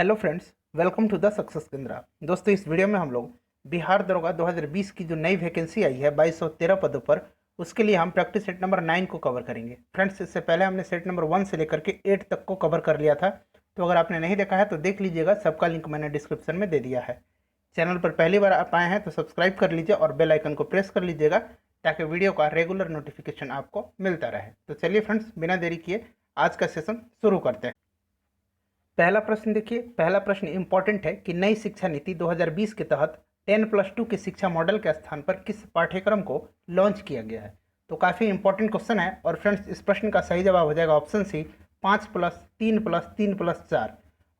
Hello friends, welcome to the success Kendra. दोस्तों, इस video में हम लोग बिहार दरोगा 2020 की जो नई वैकेंसी आई है 2213 पदों पर, उसके लिए हम प्रैक्टिस सेट नंबर 9 को कवर करेंगे। फ्रेंड्स, इससे पहले हमने सेट नंबर 1 से लेकर के 8 तक को कवर कर लिया था, तो अगर आपने नहीं देखा है तो देख लीजिएगा। सबका लिंक मैंने डिस्क्रिप्शन में दे दिया है। चैनल पर पहली बार आप आए हैं तो सब्सक्राइब कर लीजिए और बेल आइकन को प्रेस कर लीजिएगा ताकि वीडियो का रेगुलर नोटिफिकेशन आपको मिलता रहे। तो चलिए फ्रेंड्स, बिना देरी किए आज का सेशन शुरू करते हैं। पहला प्रश्न देखिए। पहला प्रश्न इंपॉर्टेंट है कि नई शिक्षा नीति 2020 के तहत 10+2 के शिक्षा मॉडल के स्थान पर किस पाठ्यक्रम को लॉन्च किया गया है। तो काफ़ी इंपॉर्टेंट क्वेश्चन है। और फ्रेंड्स, इस प्रश्न का सही जवाब हो जाएगा ऑप्शन सी, 5+3+3+4।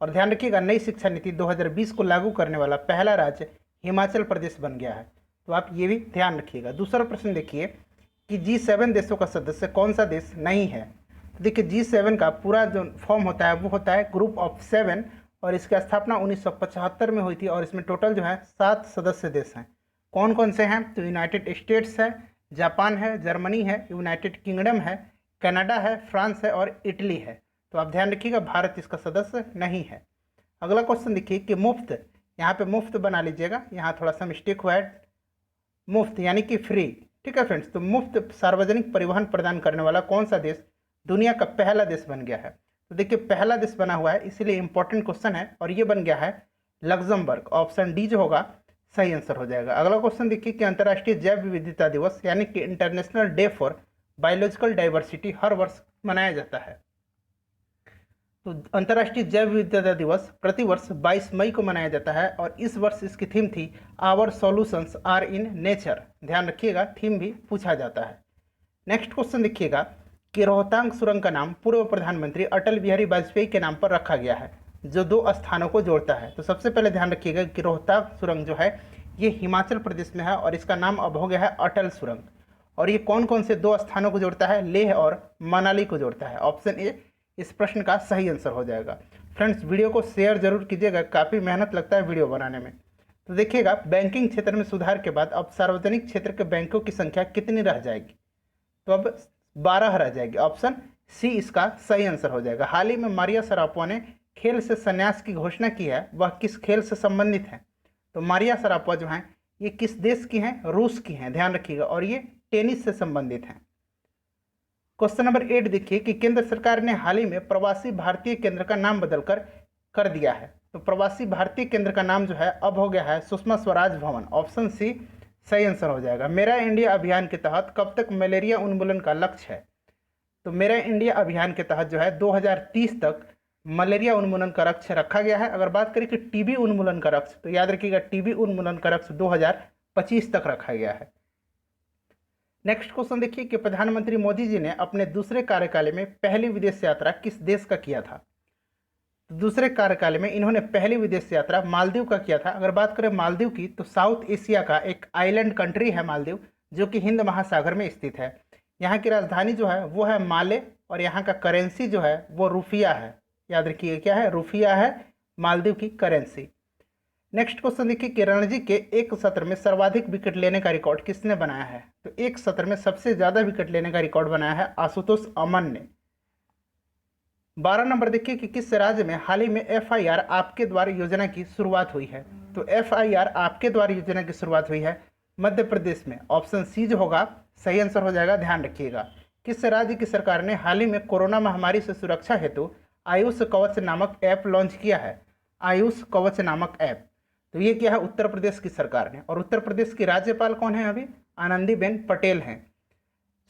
और ध्यान रखिएगा, नई शिक्षा नीति 2020 को लागू करने वाला पहला राज्य हिमाचल प्रदेश बन गया है, तो आप ये भी ध्यान रखिएगा। दूसरा प्रश्न देखिए कि G7 देशों का सदस्य कौन सा देश नहीं है। देखिए, G7 का पूरा जो फॉर्म होता है वो होता है ग्रुप ऑफ 7, और इसकी स्थापना 1975 में हुई थी। और इसमें टोटल जो है 7 सदस्य देश हैं। कौन कौन से हैं? तो यूनाइटेड स्टेट्स है, जापान है, जर्मनी है, यूनाइटेड किंगडम है, कनाडा है, फ्रांस है और इटली है। तो आप ध्यान रखिएगा, भारत इसका सदस्य नहीं है। अगला क्वेश्चन देखिए कि मुफ्त, यहाँ पे मुफ्त बना लीजिएगा, यहाँ थोड़ा सा मिस्टेक हुआ है। मुफ्त यानी कि फ्री, ठीक है फ्रेंड्स। तो मुफ्त सार्वजनिक परिवहन प्रदान करने वाला कौन सा देश दुनिया का पहला देश बन गया है? तो देखिए, पहला देश बना हुआ है, इसीलिए इंपॉर्टेंट क्वेश्चन है, और ये बन गया है लग्जमबर्ग। ऑप्शन डी जो होगा सही आंसर हो जाएगा। अगला क्वेश्चन देखिए कि अंतर्राष्ट्रीय जैव विविधता दिवस यानी कि international day for biological diversity हर वर्ष मनाया जाता है। तो अंतर्राष्ट्रीय जैव विविधता दिवस प्रतिवर्ष 22 मई को मनाया जाता है, और इस वर्ष इसकी थीम थी our solutions are in nature. ध्यान रखिएगा, थीम भी पूछा जाता है। नेक्स्ट क्वेश्चन देखिएगा कि रोहतांग सुरंग का नाम पूर्व प्रधानमंत्री अटल बिहारी वाजपेयी के नाम पर रखा गया है, जो 2 स्थानों को जोड़ता है। तो सबसे पहले ध्यान रखिएगा कि रोहतांग सुरंग जो है ये हिमाचल प्रदेश में है, और इसका नाम अब हो गया है अटल सुरंग। और ये कौन कौन से 2 स्थानों को जोड़ता है? लेह और मनाली को जोड़ता है। ऑप्शन ए इस प्रश्न का सही आंसर हो जाएगा। फ्रेंड्स, वीडियो को शेयर जरूर कीजिएगा, काफ़ी मेहनत लगता है वीडियो बनाने में। तो देखिएगा, बैंकिंग क्षेत्र में सुधार के बाद अब सार्वजनिक क्षेत्र के बैंकों की संख्या कितनी रह जाएगी? तो अब 12 रह जाएगी। ऑप्शन सी इसका सही आंसर हो जाएगा। हाल ही में मारिया शरापोवा ने खेल से संन्यास की घोषणा की है, वह किस खेल से संबंधित है? तो मारिया शरापोवा जो हैं ये किस देश की हैं? रूस की हैं, ध्यान रखिएगा, और ये टेनिस से संबंधित हैं। क्वेश्चन नंबर 8 देखिए कि केंद्र सरकार ने हाल ही में प्रवासी भारतीय केंद्र का नाम बदलकर कर दिया है। तो प्रवासी भारतीय केंद्र का नाम जो है अब हो गया है सुषमा स्वराज भवन। ऑप्शन सी सही आंसर हो जाएगा। मेरा इंडिया अभियान के तहत कब तक मलेरिया उन्मूलन का लक्ष्य है? तो मेरा इंडिया अभियान के तहत जो है 2030 तक मलेरिया उन्मूलन का लक्ष्य रखा गया है। अगर बात करें कि टीबी उन्मूलन का लक्ष्य, तो याद रखिएगा टीबी उन्मूलन का लक्ष्य 2025 तक रखा गया है। नेक्स्ट क्वेश्चन देखिए कि प्रधानमंत्री मोदी जी ने अपने दूसरे कार्यकाल में पहली विदेश यात्रा किस देश का किया था? तो दूसरे कार्यकाल में इन्होंने पहली विदेश यात्रा मालदीव का किया था। अगर बात करें मालदीव की, तो साउथ एशिया का एक आइलैंड कंट्री है मालदीव, जो कि हिंद महासागर में स्थित है। यहाँ की राजधानी जो है वो है माले, और यहाँ का करेंसी जो है वो रुपया है। याद रखिए क्या है? रुपया है मालदीव की करेंसी। नेक्स्ट क्वेश्चन देखिए कि रणजी के एक सत्र में सर्वाधिक विकेट लेने का रिकॉर्ड किसने बनाया है? तो एक सत्र में सबसे ज्यादा विकेट लेने का रिकॉर्ड बनाया है आशुतोष अमन ने। 12 नंबर देखिए कि किस राज्य में हाल ही में FIR आपके द्वार योजना की शुरुआत हुई है? तो FIR आपके द्वार योजना की शुरुआत हुई है मध्य प्रदेश में। ऑप्शन सी जो होगा सही आंसर हो जाएगा। ध्यान रखिएगा, किस राज्य की सरकार ने हाल ही में कोरोना महामारी से सुरक्षा हेतु आयुष कवच नामक ऐप लॉन्च किया है? आयुष कवच नामक ऐप, तो ये क्या है? उत्तर प्रदेश की सरकार ने। और उत्तर प्रदेश की राज्यपाल कौन है अभी? आनंदीबेन पटेल हैं।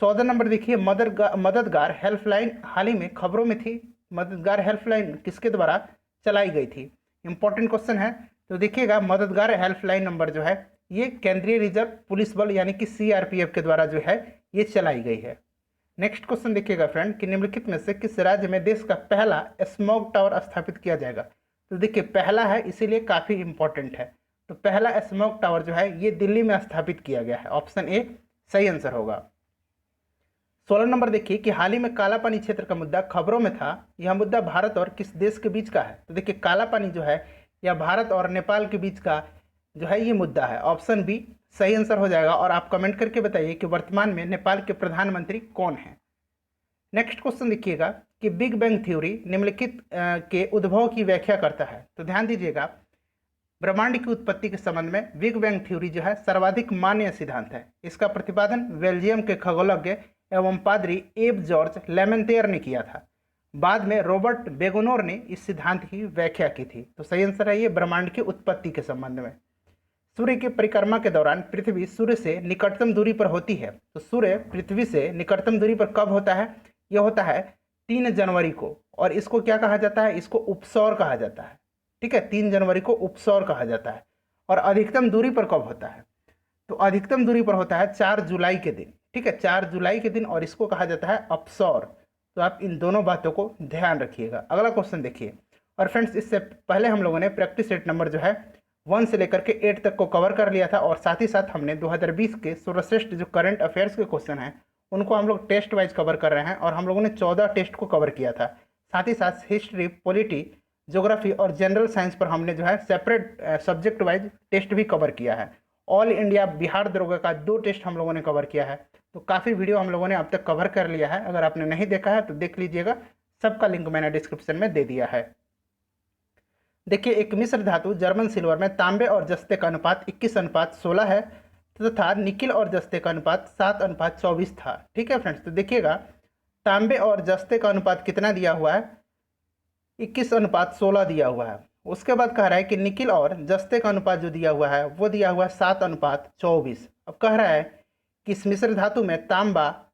14 नंबर देखिए, मददगार हेल्पलाइन हाल ही में खबरों में थी। मददगार हेल्पलाइन किसके द्वारा चलाई गई थी? इंपॉर्टेंट क्वेश्चन है। तो देखिएगा, मददगार हेल्पलाइन नंबर जो है ये केंद्रीय रिजर्व पुलिस बल यानी कि CRPF के द्वारा जो है ये चलाई गई है। नेक्स्ट क्वेश्चन देखिएगा फ्रेंड कि निम्नलिखित में से किस राज्य में देश का पहला स्मॉग टावर स्थापित किया जाएगा? तो देखिए, पहला है इसीलिए काफ़ी इंपॉर्टेंट है। तो पहला स्मॉग टावर जो है ये दिल्ली में स्थापित किया गया है। ऑप्शन ए सही आंसर होगा। 16 नंबर देखिए कि हाल ही में काला पानी क्षेत्र का मुद्दा खबरों में था, यह मुद्दा भारत और किस देश के बीच का है? तो देखिए, काला पानी जो है यह भारत और नेपाल के बीच का जो है ये मुद्दा है। ऑप्शन बी सही आंसर हो जाएगा। और आप कमेंट करके बताइए कि वर्तमान में नेपाल के प्रधानमंत्री कौन हैं। नेक्स्ट क्वेश्चन देखिएगा कि बिग बैंग थ्योरी निम्नलिखित के उद्भव की व्याख्या करता है। तो ध्यान दीजिएगा, ब्रह्मांड की उत्पत्ति के संबंध में बिग बैंग थ्योरी जो है सर्वाधिक मान्य सिद्धांत है। इसका प्रतिपादन बेल्जियम के खगोलज्ञ एवं पादरी एब जॉर्ज लेमेंतेयर ने किया था। बाद में रॉबर्ट बेगोनोर ने इस सिद्धांत की व्याख्या की थी। तो सही आंसर है ये ब्रह्मांड की उत्पत्ति के संबंध में। सूर्य की परिक्रमा के दौरान पृथ्वी सूर्य से निकटतम दूरी पर होती है। तो सूर्य पृथ्वी से निकटतम दूरी पर कब होता है? यह होता है 3 जनवरी को, और इसको क्या कहा जाता है? इसको उपसौर कहा जाता है। ठीक है, 3 जनवरी को उपसौर कहा जाता है। और अधिकतम दूरी पर कब होता है? तो अधिकतम दूरी पर होता है 4 जुलाई के दिन। ठीक है, 4 जुलाई के दिन, और इसको कहा जाता है अपसौर। तो आप इन दोनों बातों को ध्यान रखिएगा। अगला क्वेश्चन देखिए। और फ्रेंड्स, इससे पहले हम लोगों ने प्रैक्टिस सेट नंबर जो है 1 से लेकर के 8 तक को कवर कर लिया था, और साथ ही साथ हमने 2020 के सर्वश्रेष्ठ जो करंट अफेयर्स के क्वेश्चन हैं उनको हम लोग टेस्ट वाइज कवर कर रहे हैं, और हम लोगों ने 14 टेस्ट को कवर किया था। साथ ही साथ हिस्ट्री, पॉलिटी, ज्योग्राफी और जनरल साइंस पर हमने जो है सेपरेट सब्जेक्ट वाइज टेस्ट भी कवर किया है। ऑल इंडिया बिहार दरोगा का 2 टेस्ट हम लोगों ने कवर किया है। तो काफ़ी वीडियो हम लोगों ने अब तक कवर कर लिया है। अगर आपने नहीं देखा है तो देख लीजिएगा, सबका लिंक मैंने डिस्क्रिप्शन में दे दिया है। देखिए, एक मिश्र धातु जर्मन सिल्वर में तांबे और जस्ते का अनुपात 21:16 है, तथा निकिल और जस्ते का अनुपात 7:24 था। ठीक है फ्रेंड्स, तो देखिएगा तांबे और जस्ते का अनुपात कितना दिया हुआ है? 21:16 दिया हुआ है। उसके बाद कह रहा है कि निकिल और जस्ते का अनुपात जो दिया हुआ है वो दिया हुआ है 7:24। अब कह रहा है कि इस मिश्र धातु में तांबा,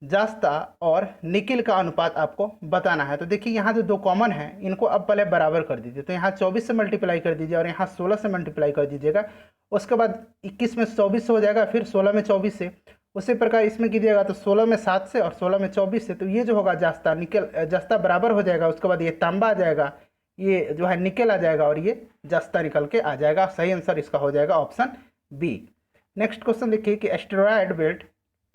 जस्ता और निकिल का अनुपात आपको बताना है। तो देखिए, यहाँ जो 2 कॉमन है इनको अब पहले बराबर कर दीजिए। तो यहाँ 24 से मल्टीप्लाई कर दीजिए, और यहाँ 16 से मल्टीप्लाई कर दीजिएगा। उसके बाद 21 में 24 से हो जाएगा, फिर 16 में 24 से। उसी प्रकार इसमें कीजिएगा तो 16 में 7 से और 16 में 24 से। तो ये जो होगा जस्ता, निकल, जस्ता बराबर हो जाएगा। उसके बाद ये तांबा आ जाएगा, ये जो है निकल आ जाएगा, और ये जस्ता निकल के आ जाएगा। सही आंसर इसका हो जाएगा ऑप्शन बी। नेक्स्ट क्वेश्चन देखिए कि एस्टेरॉयड बेल्ट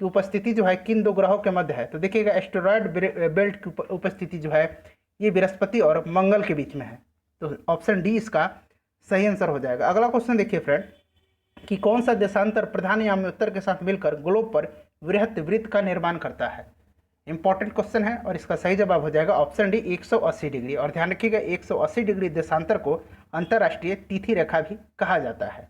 की उपस्थिति जो है किन 2 ग्रहों के मध्य है? तो देखिएगा, एस्टेरॉयड बेल्ट की उपस्थिति जो है ये बृहस्पति और मंगल के बीच में है। तो ऑप्शन डी इसका सही आंसर हो जाएगा। अगला क्वेश्चन देखिए फ्रेंड, कि कौन सा देशांतर प्रधान याम्योत्तर के साथ मिलकर ग्लोब पर वृहत वृत्त का निर्माण करता है? इंपॉर्टेंट क्वेश्चन है, और इसका सही जवाब हो जाएगा ऑप्शन डी 180 डिग्री। और ध्यान रखिएगा, 180 डिग्री देशांतर को अंतर्राष्ट्रीय तिथि रेखा भी कहा जाता है।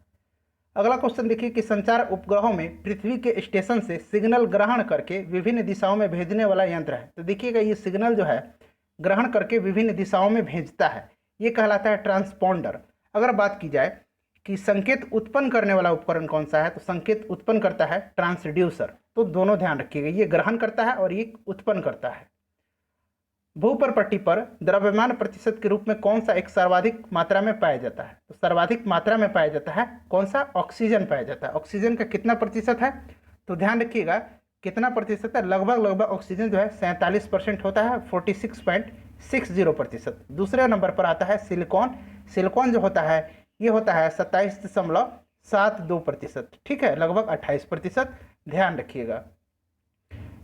अगला क्वेश्चन देखिए कि संचार उपग्रहों में पृथ्वी के स्टेशन से सिग्नल ग्रहण करके विभिन्न दिशाओं में भेजने वाला यंत्र है। तो देखिएगा, ये सिग्नल जो है ग्रहण करके विभिन्न दिशाओं में भेजता है, ये कहलाता है ट्रांसपोंडर। अगर बात की जाए कि संकेत उत्पन्न करने वाला उपकरण कौन सा है, तो संकेत उत्पन्न करता है ट्रांसड्यूसर। तो दोनों ध्यान रखिएगा, ये ग्रहण करता है और ये उत्पन्न करता है। भूपर पट्टी पर द्रव्यमान प्रतिशत के रूप में कौन सा एक सर्वाधिक मात्रा में पाया जाता है? तो सर्वाधिक मात्रा में पाया जाता है कौन सा? ऑक्सीजन पाया जाता है। ऑक्सीजन का कितना प्रतिशत है? तो ध्यान रखिएगा कितना प्रतिशत है, लगभग ऑक्सीजन जो है 47% होता है, 46.60%। दूसरे नंबर पर आता है सिलिकॉन। सिलिकॉन जो होता है ये होता है 27.72%। ठीक है, लगभग 28%। ध्यान रखिएगा।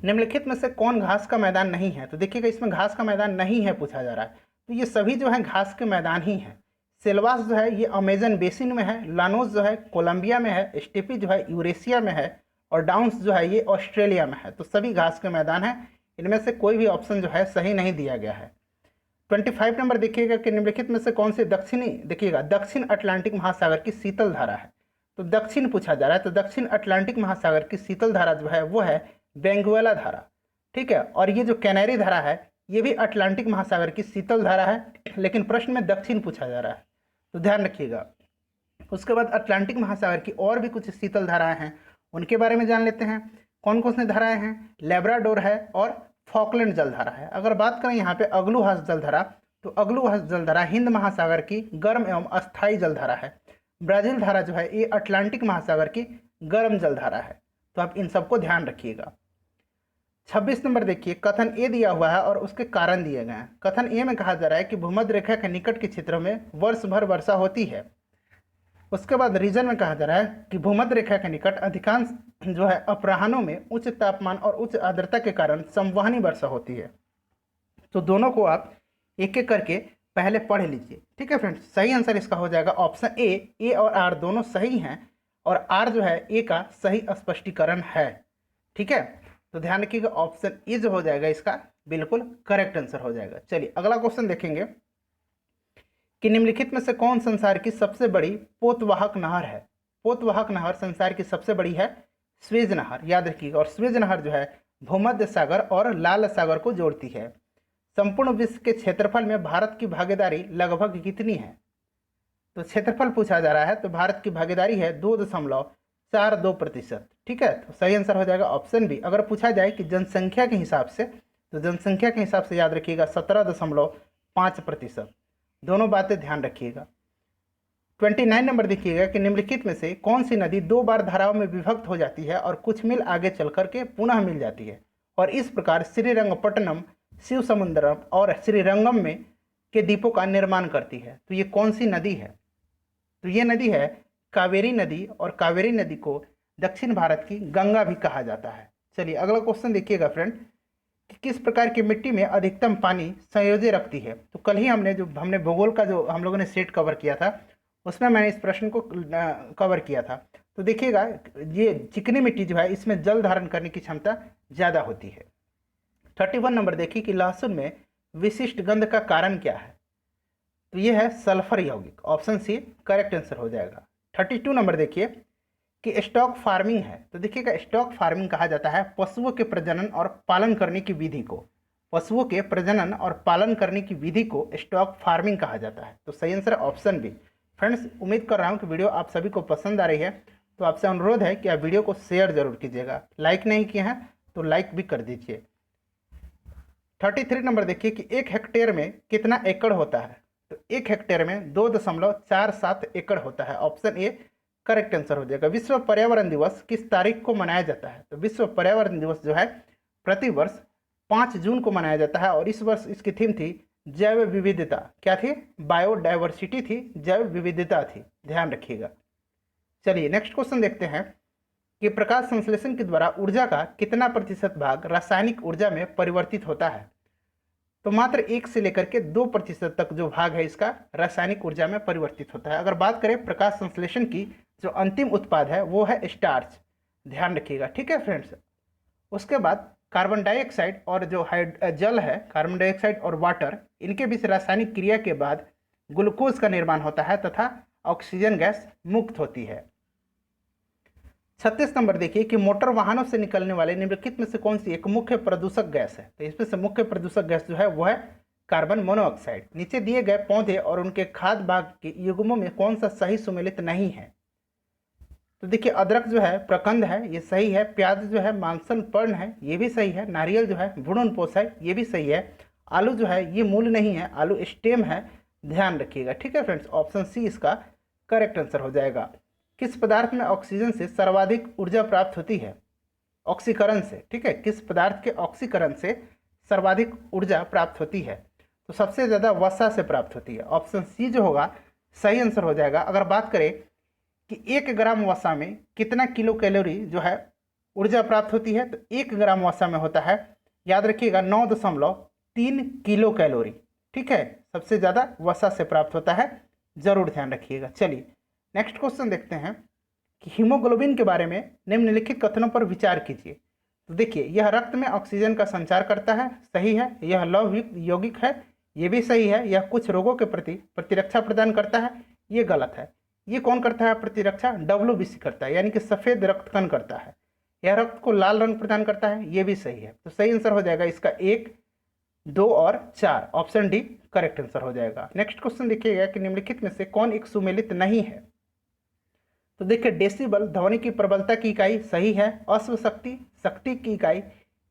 निम्नलिखित में से कौन घास का मैदान नहीं है? तो देखिएगा, इसमें घास का मैदान नहीं है पूछा जा रहा है। तो ये सभी जो है घास के मैदान ही हैं। सेल्वास जो है ये अमेजन बेसिन में है, लानोस जो है कोलंबिया में है, स्टेपी जो है यूरेशिया में है, और डाउन्स जो है ये ऑस्ट्रेलिया में है। तो सभी घास के मैदान हैं। इनमें से कोई भी ऑप्शन जो है सही नहीं दिया गया है। 25 नंबर देखिएगा कि निम्नलिखित में से कौन से दक्षिण अटलांटिक महासागर की शीतल धारा है? तो दक्षिण पूछा जा रहा है, तो दक्षिण अटलांटिक महासागर की शीतल धारा जो है वो है बेंगुएला धारा। ठीक है, और ये जो कैनरी धारा है ये भी अटलांटिक महासागर की शीतल धारा है, लेकिन प्रश्न में दक्षिण पूछा जा रहा है, तो ध्यान रखिएगा। उसके बाद अटलांटिक महासागर की और भी कुछ शीतल धाराएं हैं, उनके बारे में जान लेते हैं। कौन कौन सी धाराएं हैं? लेब्राडोर है और फॉकलैंड जलधारा है। अगर बात करें यहाँ पे अग्लुहास जलधारा, तो अग्लुहास जलधारा हिंद महासागर की गर्म एवं अस्थायी जलधारा है। ब्राजील धारा जो है ये अटलांटिक महासागर की गर्म जलधारा है। तो आप इन सबको ध्यान रखिएगा। 26 नंबर देखिए, कथन ए दिया हुआ है और उसके कारण दिए गए हैं। कथन ए में कहा जा रहा है कि भूमध्य रेखा के निकट के क्षेत्रों में वर्ष भर वर्षा होती है। उसके बाद रीजन में कहा जा रहा है कि भूमध्य रेखा के निकट अधिकांश जो है अपराह्नों में उच्च तापमान और उच्च आर्द्रता के कारण संवहनी वर्षा होती है। तो दोनों को आप एक एक करके पहले पढ़ लीजिए। ठीक है फ्रेंड्स, सही आंसर इसका हो जाएगा ऑप्शन ए और आर दोनों सही हैं, और आर जो है ए का सही स्पष्टीकरण है। ठीक है, तो ध्यान रखिएगा ऑप्शन ए जो हो जाएगा इसका बिल्कुल करेक्ट आंसर हो जाएगा। चलिए अगला क्वेश्चन देखेंगे कि निम्नलिखित में से कौन संसार की सबसे बड़ी पोतवाहक नहर है। पोतवाहक नहर संसार की सबसे बड़ी है स्वेज नहर, याद रखिएगा। और स्वेज नहर जो है भूमध्य सागर और लाल सागर को जोड़ती है। संपूर्ण विश्व के क्षेत्रफल में भारत की भागीदारी लगभग कितनी है। तो क्षेत्रफल पूछा जा रहा है, तो भारत की भागीदारी है 2.42%। ठीक है, तो सही आंसर हो जाएगा ऑप्शन बी। अगर पूछा जाए कि जनसंख्या के हिसाब से, तो जनसंख्या के हिसाब से याद रखिएगा 17.5%। दोनों बातें ध्यान रखिएगा। 29 नंबर देखिएगा कि निम्नलिखित में से कौन सी नदी 2 बार धाराओं में विभक्त हो जाती है और कुछ मील आगे चल करके पुनः मिल जाती है, और इस प्रकार श्रीरंगपट्टनम, शिव समुद्रम और श्रीरंगम में के द्वीपों का निर्माण करती है। तो ये कौन सी नदी है। तो ये नदी है कावेरी नदी, और कावेरी नदी को दक्षिण भारत की गंगा भी कहा जाता है। चलिए अगला क्वेश्चन देखिएगा फ्रेंड कि किस प्रकार की मिट्टी में अधिकतम पानी संयोज्य रखती है। तो कल ही हमने भूगोल का जो हम लोगों ने सेट कवर किया था, उसमें मैंने इस प्रश्न को कवर किया था। तो देखिएगा ये चिकनी मिट्टी जो है इसमें जल धारण करने की क्षमता ज़्यादा होती है। 31 नंबर देखिए कि लहसुन में विशिष्ट गंध का कारण क्या है। तो ये है सल्फर यौगिक, ऑप्शन सी करेक्ट आंसर हो जाएगा। 32 नंबर देखिए कि स्टॉक फार्मिंग है। तो देखिएगा स्टॉक फार्मिंग कहा जाता है पशुओं के प्रजनन और पालन करने की विधि को। पशुओं के प्रजनन और पालन करने की विधि को स्टॉक फार्मिंग कहा जाता है। तो सही आंसर ऑप्शन बी। फ्रेंड्स उम्मीद कर रहा हूँ कि वीडियो आप सभी को पसंद आ रही है। तो आपसे अनुरोध है कि आप वीडियो को शेयर जरूर कीजिएगा, लाइक नहीं किए हैं तो लाइक भी कर दीजिए। 33 नंबर देखिए कि 1 हेक्टेयर में कितना एकड़ होता है। तो 1 हेक्टेयर में 2.47 एकड़ होता है, ऑप्शन ए करेक्ट आंसर हो जाएगा। विश्व पर्यावरण दिवस किस तारीख को मनाया जाता है। तो विश्व पर्यावरण दिवस जो है प्रतिवर्ष 5 जून को मनाया जाता है, और इस वर्ष इसकी थीम थी जैव विविधता। क्या थी, बायोडाइवर्सिटी थी, जैव विविधता थी, ध्यान रखिएगा। चलिए नेक्स्ट क्वेश्चन देखते हैं कि प्रकाश संश्लेषण के द्वारा ऊर्जा का कितना प्रतिशत भाग रासायनिक ऊर्जा में परिवर्तित होता है। तो मात्र 1 से लेकर के 2% तक जो भाग है इसका रासायनिक ऊर्जा में परिवर्तित होता है। अगर बात करें प्रकाश संश्लेषण की, जो अंतिम उत्पाद है वो है स्टार्च, ध्यान रखिएगा। ठीक है फ्रेंड्स, उसके बाद कार्बन डाइऑक्साइड और जो जल है, कार्बन डाइऑक्साइड और वाटर, इनके बीच रासायनिक क्रिया के बाद ग्लूकोज का निर्माण होता है तथा ऑक्सीजन गैस मुक्त होती है। 36 नंबर देखिए कि मोटर वाहनों से निकलने वाले निम्नलिखित में से कौन सी एक मुख्य प्रदूषक गैस है। तो इसमें से मुख्य प्रदूषक गैस जो है वो है कार्बन मोनोऑक्साइड। नीचे दिए गए पौधे और उनके खाद्य भाग के युग्मों में कौन सा सही सुमेलित नहीं है। तो देखिए अदरक जो है प्रकंद है, ये सही है। प्याज जो है मांसन पर्ण है, ये भी सही है। नारियल जो है भ्रूणपोष है, ये भी सही है। आलू जो है ये मूल नहीं है, आलू स्टेम है, ध्यान रखिएगा। ठीक है फ्रेंड्स, ऑप्शन सी इसका करेक्ट आंसर हो जाएगा। किस पदार्थ में ऑक्सीजन से सर्वाधिक ऊर्जा प्राप्त होती है। ऑक्सीकरण से, ठीक है, किस पदार्थ के ऑक्सीकरण से सर्वाधिक ऊर्जा प्राप्त होती है। तो सबसे ज़्यादा वसा से प्राप्त होती है, ऑप्शन सी जो होगा सही आंसर हो जाएगा। अगर बात करें कि 1 ग्राम वसा में कितना किलो कैलोरी जो है ऊर्जा प्राप्त होती है, तो 1 ग्राम वसा में होता है, याद रखिएगा 9.3 किलो कैलोरी। ठीक है, सबसे ज़्यादा वसा से प्राप्त होता है, जरूर ध्यान रखिएगा। चलिए नेक्स्ट क्वेश्चन देखते हैं कि हीमोग्लोबिन के बारे में निम्नलिखित कथनों पर विचार कीजिए। तो देखिए यह रक्त में ऑक्सीजन का संचार करता है, सही है। यह लौह यौगिक है, ये भी सही है। यह कुछ रोगों के प्रति प्रतिरक्षा प्रदान करता है, ये गलत है। ये कौन करता है प्रतिरक्षा, WBC करता है, यानी कि सफ़ेद रक्त कण करता है। यह रक्त को लाल रंग प्रदान करता है, ये भी सही है। तो सही आंसर हो जाएगा इसका 1, 2 और 4, ऑप्शन डी करेक्ट आंसर हो जाएगा। नेक्स्ट क्वेश्चन देखिएगा कि निम्नलिखित में से कौन एक सुमेलित नहीं है। तो देखिए डेसिबल ध्वनि की प्रबलता की इकाई सही है। अश्व शक्ति शक्ति की इकाई,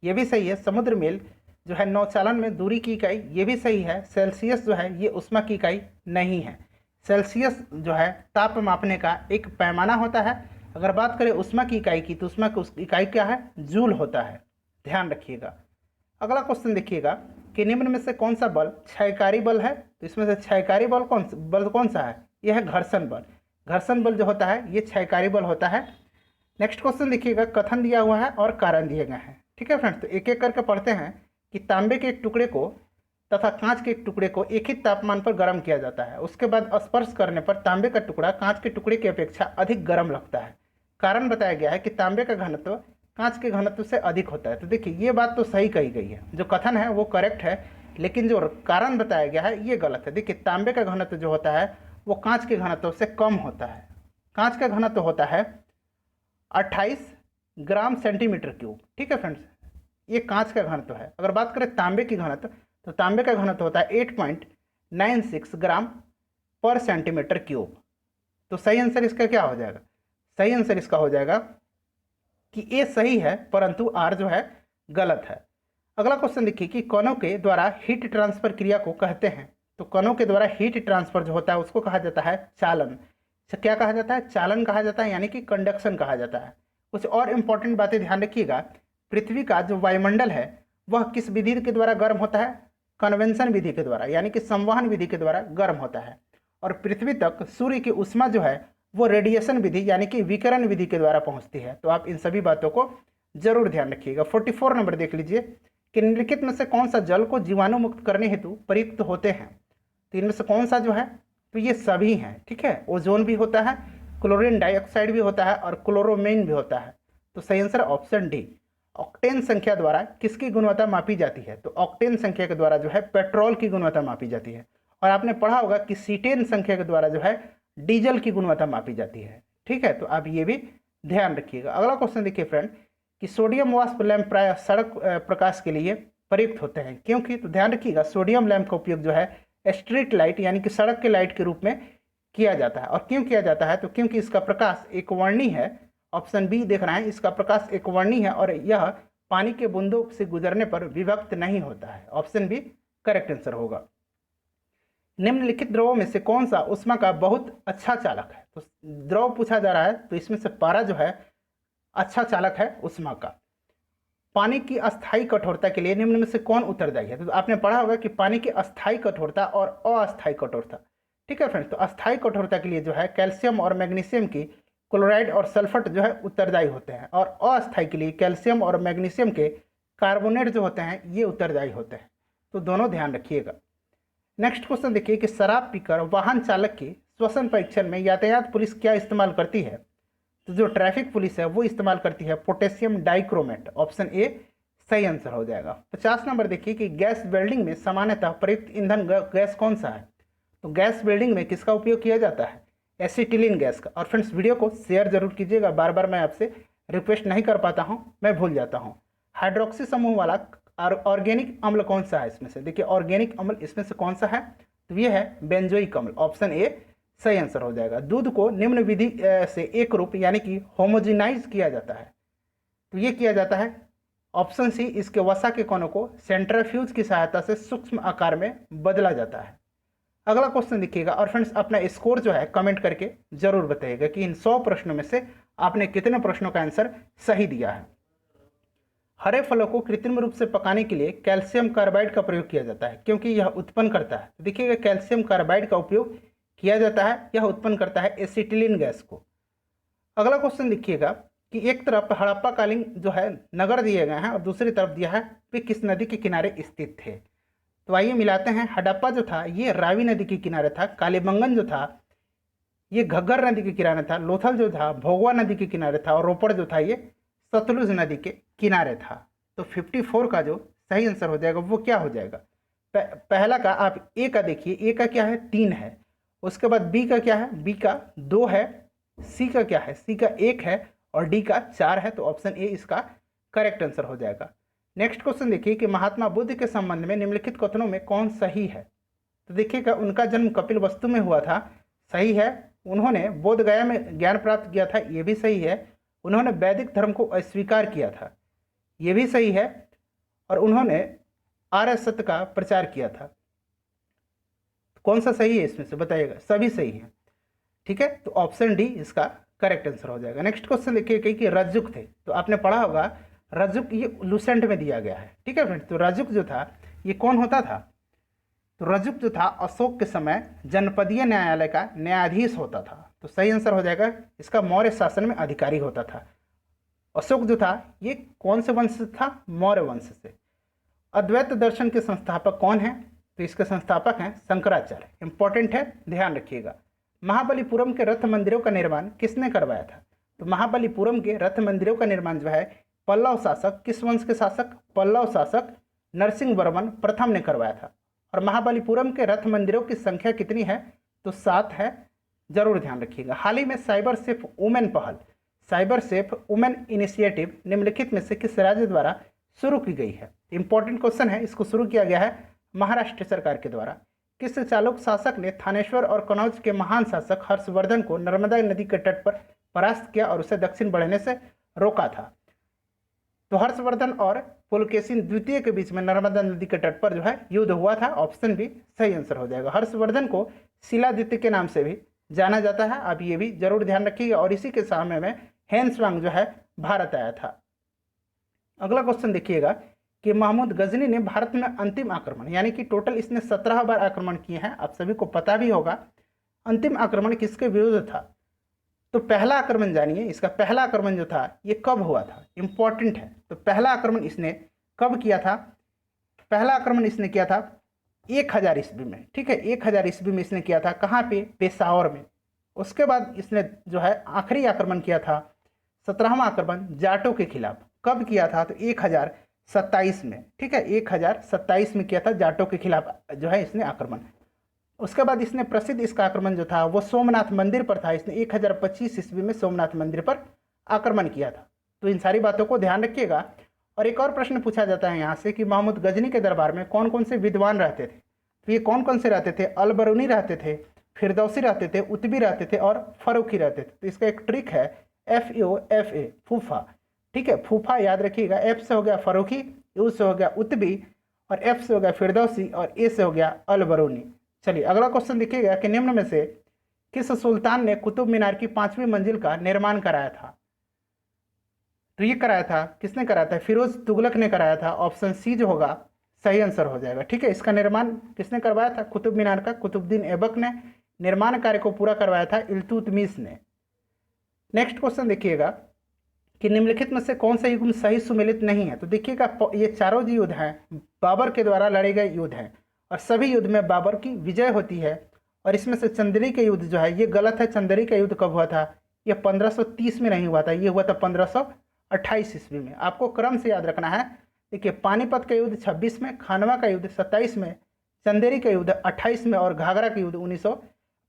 ये भी सही है। समुद्र मेल जो है नौचालन में दूरी की इकाई, ये भी सही है। सेल्सियस जो है ये ऊष्मा की इकाई नहीं है। सेल्सियस जो है ताप मापने का एक पैमाना होता है। अगर बात करें ऊष्मा की इकाई की, तो ऊष्मा की इकाई क्या है, जूल होता है, ध्यान रखिएगा। अगला क्वेश्चन देखिएगा कि निम्न में से कौन सा बल क्षयकारी बल है। तो इसमें से क्षयकारी बल कौन सा है, यह है घर्षण बल। घर्षण बल जो होता है ये क्षयकारी बल होता है। नेक्स्ट क्वेश्चन देखिएगा, कथन दिया हुआ है और कारण दिए गए हैं। ठीक है फ्रेंड्स, तो एक एक करके पढ़ते हैं कि तांबे के एक टुकड़े को तथा कांच के एक टुकड़े को एक ही तापमान पर गर्म किया जाता है। उसके बाद स्पर्श करने पर तांबे का टुकड़ा कांच के टुकड़े की अपेक्षा अधिक गर्म लगता है। कारण बताया गया है कि तांबे का घनत्व कांच के घनत्व से अधिक होता है। तो देखिए ये बात तो सही कही गई है, जो कथन है वो करेक्ट है, लेकिन जो कारण बताया गया है ये गलत है। देखिए तांबे का घनत्व जो होता है वो कांच के घनत्व से कम होता है। कांच का घनत्व होता है 28 ग्राम सेंटीमीटर क्यूब। ठीक है फ्रेंड्स, ये कांच का घनत्व है। अगर बात करें तांबे की घनत्व, तो तांबे का घनत्व होता है 8.96 ग्राम पर सेंटीमीटर क्यूब। तो सही आंसर इसका क्या हो जाएगा? सही आंसर इसका हो जाएगा कि ए सही है परंतु आर जो है गलत है। अगला क्वेश्चन देखिए कि कणों के द्वारा हीट ट्रांसफर क्रिया को कहते हैं। तो कणों के द्वारा हीट ट्रांसफर जो होता है उसको कहा जाता है चालन। क्या कहा जाता है? चालन कहा जाता है, यानी कि कंडक्शन कहा जाता है। कुछ और इंपॉर्टेंट बातें ध्यान रखिएगा। पृथ्वी का जो वायुमंडल है वह किस विधि के द्वारा गर्म होता है? कन्वेंशन विधि के द्वारा, यानी कि संवहन विधि के द्वारा गर्म होता है। और पृथ्वी तक सूर्य की उष्मा जो है वो रेडिएशन विधि यानी कि विकिरण विधि के द्वारा पहुंचती है। तो आप इन सभी बातों को जरूर ध्यान रखिएगा। 44 नंबर देख लीजिए कि निम्नलिखित में से कौन सा जल को जीवाणु मुक्त करने हेतु प्रयुक्त होते हैं? तो इनमें से कौन सा जो है? तो ये सभी हैं। ठीक है, ओजोन भी होता है, क्लोरीन डाइऑक्साइड भी होता है और क्लोरोमीन भी होता है। तो सही आंसर ऑप्शन डी। ऑक्टेन संख्या द्वारा किसकी गुणवत्ता मापी जाती है? तो ऑक्टेन संख्या के द्वारा जो है पेट्रोल की गुणवत्ता मापी जाती है। और आपने पढ़ा होगा कि सीटेन संख्या के द्वारा जो है डीजल की गुणवत्ता मापी जाती है। ठीक है, तो आप ये भी ध्यान रखिएगा। अगला क्वेश्चन देखिए फ्रेंड कि सोडियम वाष्प लैंप प्राय सड़क प्रकाश के लिए प्रयुक्त होते हैं, क्योंकि? तो ध्यान रखिएगा सोडियम लैंप का उपयोग जो है स्ट्रीट लाइट यानी कि सड़क के लाइट के रूप में किया जाता है। और क्यों किया जाता है? तो क्योंकि इसका प्रकाश एक वर्णी है। ऑप्शन बी देख रहे हैं, इसका प्रकाश एक वर्णी है और यह पानी के बूंदों से गुजरने पर विभक्त नहीं होता है। ऑप्शन बी करेक्ट आंसर होगा। निम्नलिखित द्रवों में से कौन सा ऊष्मा का बहुत अच्छा चालक है? तो द्रव पूछा जा रहा है, तो इसमें से पारा जो है अच्छा चालक है ऊष्मा का। पानी की अस्थायी कठोरता के लिए निम्न में से कौन उत्तरदायी है? तो आपने पढ़ा होगा कि पानी की अस्थायी कठोरता और अस्थायी कठोरता। ठीक है फ्रेंड्स, तो अस्थायी कठोरता के लिए जो है कैल्शियम और मैग्नीशियम की क्लोराइड और सल्फेट जो है उत्तरदायी होते हैं, और अस्थायी के लिए कैल्शियम और मैग्नीशियम के कार्बोनेट जो होते हैं ये उत्तरदायी होते हैं। तो दोनों ध्यान रखिएगा। नेक्स्ट क्वेश्चन देखिए कि शराब पीकर वाहन चालक के श्वसन परीक्षण में यातायात पुलिस क्या इस्तेमाल करती है? तो जो ट्रैफिक पुलिस है वो इस्तेमाल करती है पोटेशियम डाइक्रोमेट। ऑप्शन ए सही आंसर हो जाएगा। 50 नंबर देखिए कि गैस वेल्डिंग में सामान्यतः प्रयुक्त ईंधन गैस कौन सा है? तो गैस वेल्डिंग में किसका उपयोग किया जाता है? एसिटिलीन गैस का। और फ्रेंड्स वीडियो को शेयर जरूर कीजिएगा, बार बार मैं आपसे रिक्वेस्ट नहीं कर पाता हूँ, मैं भूल जाता हूँ। हाइड्रोक्सी समूह वाला ऑर्गेनिक अम्ल कौन सा है इसमें से? देखिए ऑर्गेनिक अम्ल इसमें से कौन सा है? तो ये है बेंजोइक अम्ल। ऑप्शन ए सही आंसर हो जाएगा। दूध को निम्न विधि से एक रूप यानी कि होमोजिनाइज किया जाता है। तो ये किया जाता है ऑप्शन सी, इसके वसा के कणों को सेंट्रीफ्यूज की सहायता से सूक्ष्म आकार में बदला जाता है। अगला क्वेश्चन देखिएगा और फ्रेंड्स अपना स्कोर जो है कमेंट करके जरूर बताइएगा कि इन 100 प्रश्नों में से आपने कितने प्रश्नों का आंसर सही दिया है। हरे फलों को कृत्रिम रूप से पकाने के लिए कैल्शियम कार्बाइड का प्रयोग किया जाता है, क्योंकि यह उत्पन्न करता है। देखिएगा कैल्शियम कार्बाइड का उपयोग किया जाता है, यह उत्पन्न करता है एसिटिलीन गैस को। अगला क्वेश्चन देखिएगा कि एक तरफ हड़प्पा कालीन जो है नगर दिए गए हैं और दूसरी तरफ दिया है वे किस नदी के किनारे स्थित थे? तो आइए मिलाते हैं। हड़प्पा जो था ये रावी नदी के किनारे था, कालीबंगन जो था ये घग्गर नदी के किनारे था, लोथल जो था भोगवा नदी के किनारे था और रोपड़ जो था ये सतलुज नदी के किनारे था। तो 54 का जो सही आंसर हो जाएगा वो क्या हो जाएगा? पहला का आप ए का देखिए, ए का क्या है 3 है, उसके बाद बी का क्या है, बी का 2 है, सी का क्या है, सी का 1 है और डी का 4 है। तो ऑप्शन ए इसका करेक्ट आंसर हो जाएगा। नेक्स्ट क्वेश्चन देखिए कि महात्मा बुद्ध के संबंध में निम्नलिखित कथनों में कौन सही है? तो देखिएगा उनका जन्म कपिलवस्तु में हुआ था, सही है। उन्होंने बोध गया में ज्ञान प्राप्त किया था, ये भी सही है। उन्होंने वैदिक धर्म को अस्वीकार किया था, ये भी सही है। और उन्होंने आर्य सत्य का प्रचार किया था। कौन सा सही है इसमें से बताइएगा? सभी सही है। ठीक है, तो ऑप्शन डी इसका करेक्ट आंसर हो जाएगा। नेक्स्ट क्वेश्चन देखिए कि रज्जुक थे, तो आपने पढ़ा होगा रज्जुक ये लुसेंट में दिया गया है। ठीक है फ्रेंड्स, तो रज्जुक जो था ये कौन होता था? तो रज्जुक जो था अशोक के समय जनपदीय न्यायालय का न्यायाधीश होता था। तो सही आंसर हो जाएगा इसका मौर्य शासन में अधिकारी होता था। अशोक जो था ये कौन से वंश से था? मौर्य वंश से। अद्वैत दर्शन के संस्थापक कौन है? तो इसके संस्थापक हैं शंकराचार्य। इंपॉर्टेंट है, ध्यान रखिएगा। महाबलीपुरम के रथ मंदिरों का निर्माण किसने करवाया था? तो महाबलीपुरम के रथ मंदिरों का निर्माण जो है पल्लव शासक, किस वंश के शासक? पल्लव शासक नरसिंह वर्मन प्रथम ने करवाया था। और महाबलीपुरम के रथ मंदिरों की संख्या कितनी है? तो 7 है, जरूर ध्यान रखिएगा। हाल ही में साइबर सेफ वुमेन पहल, साइबर सेफ वुमेन इनिशिएटिव निम्नलिखित में से किस राज्य द्वारा शुरू की गई है? इंपॉर्टेंट क्वेश्चन है, इसको शुरू किया गया है महाराष्ट्र सरकार के द्वारा। किस चालुक्य शासक ने थानेश्वर और कनौज के महान शासक हर्षवर्धन को नर्मदा नदी के तट पर परास्त किया और उसे दक्षिण बढ़ने से रोका था? तो हर्षवर्धन और पुलकेशिन द्वितीय के बीच में नर्मदा नदी के तट पर जो है युद्ध हुआ था। ऑप्शन बी सही आंसर हो जाएगा। हर्षवर्धन को शिलादित्य के नाम से भी जाना जाता है, आप ये भी जरूर ध्यान रखिएगा। और इसी के समय में हेन्सवांग जो है भारत आया था। अगला क्वेश्चन देखिएगा कि महमूद गजनी ने भारत में अंतिम आक्रमण, यानी कि टोटल इसने 17 बार आक्रमण किए हैं, आप सभी को पता भी होगा। अंतिम आक्रमण किसके विरुद्ध था? तो पहला आक्रमण जानिए, इसका पहला आक्रमण जो था ये कब हुआ था? इंपॉर्टेंट है। तो पहला आक्रमण इसने कब किया था? पहला आक्रमण इसने किया था 1000 ईस्वी में, ठीक है, 1000 ईस्वी में इसने किया था। कहाँ पे? पेशावर में। उसके बाद इसने जो है आखिरी आक्रमण किया था 17वां आक्रमण जाटों के खिलाफ। कब किया था? तो 1027 में, ठीक है, 1027 में किया था जाटों के खिलाफ जो है इसने आक्रमण। उसके बाद इसने प्रसिद्ध इसका आक्रमण जो था वो सोमनाथ मंदिर पर था। इसने 1025 ईस्वी में सोमनाथ मंदिर पर आक्रमण किया था। तो इन सारी बातों को ध्यान रखिएगा। और एक और प्रश्न पूछा जाता है यहाँ से कि महमूद गजनी के दरबार में कौन कौन से विद्वान रहते थे? तो ये कौन कौन से रहते थे? अलबरूनी रहते थे, फिरदौसी रहते थे, उतबी रहते थे और फरूखी रहते थे। तो इसका एक ट्रिक है FUFA, फूफा, ठीक है, फूफा याद रखिएगा। F से हो गया फरूखी, U से हो गया उतबी और F से हो गया फिरदौसी और A से हो गया अलबरूनी। चलिए अगला क्वेश्चन देखिएगा कि निम्न में से किस सुल्तान ने कुतुब मीनार की 5वीं मंजिल का निर्माण कराया था? तो ये कराया था, किसने कराया था? फिरोज तुगलक ने कराया था। ऑप्शन सी जो होगा सही आंसर हो जाएगा, ठीक है। इसका निर्माण किसने करवाया था? कुतुब मीनार का कुतुबुद्दीन ऐबक ने। निर्माण कार्य को पूरा करवाया था इल्तुतमिश ने। नेक्स्ट क्वेश्चन देखिएगा कि निम्नलिखित में से कौन सा युद्ध सही सुमेलित नहीं है? तो देखिएगा ये चारों जो युद्ध हैं बाबर के द्वारा लड़े गए युद्ध हैं और सभी युद्ध में बाबर की विजय होती है। और इसमें से चंदेरी का युद्ध जो है ये गलत है। चंदेरी का युद्ध कब हुआ था? ये 1530 में नहीं हुआ था, ये हुआ था 1528 ईस्वी में। आपको क्रम से याद रखना है। देखिए पानीपत का युद्ध 26 में, खानवा का युद्ध 27 में, चंदेरी का युद्ध 28 में और घाघरा का युद्ध